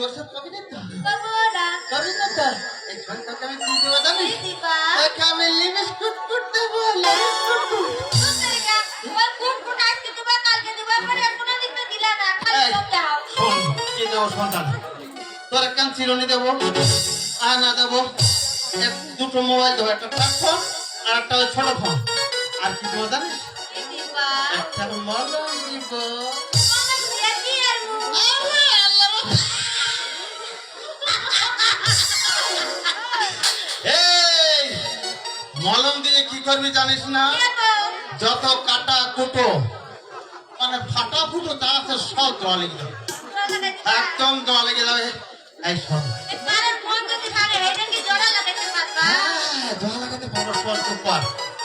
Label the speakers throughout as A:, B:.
A: ওর সাথে কবি না তো
B: বাবা না
A: কবি না তো এই ছোটটাকে আমি কি দেবো জানিস
B: দিবা
A: তাকে আমি লিমিস কুট দেবো লিমিস কুট
B: সুন্দরিকা ওই কুট আজকে দিবা কালকে দিবা পরে কোনো দিন তো দিলা না খালি সব দাও
A: শোন কি দেবো সন্তান তোর কান চিরুনি দেবো আয়না দেবো দুটো মোবাইল দেবো একটা টাচ ফোন আর একটা ছোট ফোন আর কি দেবো জানিস
B: দিবা
A: একটা মলম দিব
B: মামা দিয়া কি আর মু
A: এই মলম দিয়ে কি করবি জানিস না যত কাটা কুটো মানে ফাটা ফুটো তা আছে সব দেওয়া লেগে যাবে একদম দেওয়া লেগে যাবে এই সব
B: পারের ফোন যদি ভাঙে হেডে কি জোড়া লাগাইতে পারবা
A: দেওয়া লাগাতে পারো পর তো পার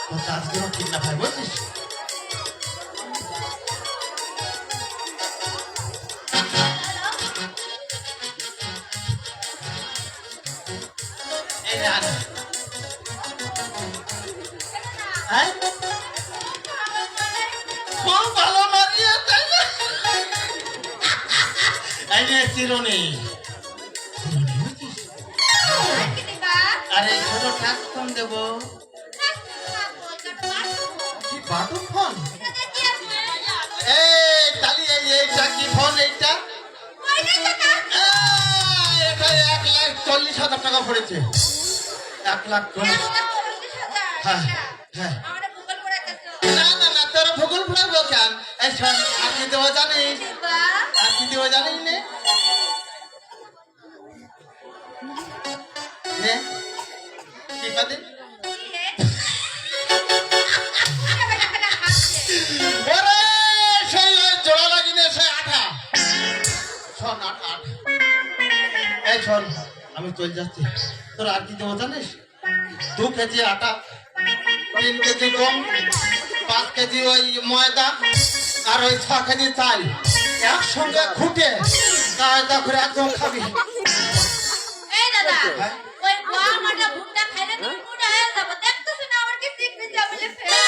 A: তো আজকে ঠিক না ভাই বুঝছিস এই রে আজ হ্যাঁ খুব ভালো মারিয়ে তাই না এই যে চিরুনি
B: কি দিবা
A: আরে ছোট টাচ ফোন দেবো কি বাটন ফোন এই তালি এইটা কি ফোন এইটা এটা 1,40,000 টাকা পড়েছে 1,40,000 হ্যাঁ হ্যাঁ না না না তোর ভূগোল পড়াবো কেন এই শোন আর কি দেবো জানিস আর কি দেবো জানিস নে নে কি পাতে ওরে সেই ওই জোড়া লাগিনে সে আঠা শোন আঠা আঠা এই শোন আমি চলে যাচ্ছি তোর আর কি দেবো জানিস 2 কেজি আটা 3 কেজি গম 5 কেজি ওই ময়দা আর ওই 6 কেজি চাল একসঙ্গে খুঁটে কায়দা করে একদম খাবি
B: এই দাদা ওই গম আর ভুট্টা খাইলে তুমি বুড়া হয়ে যাবে দেখতেছ না আমার কি সিকনি যাবে ফেলে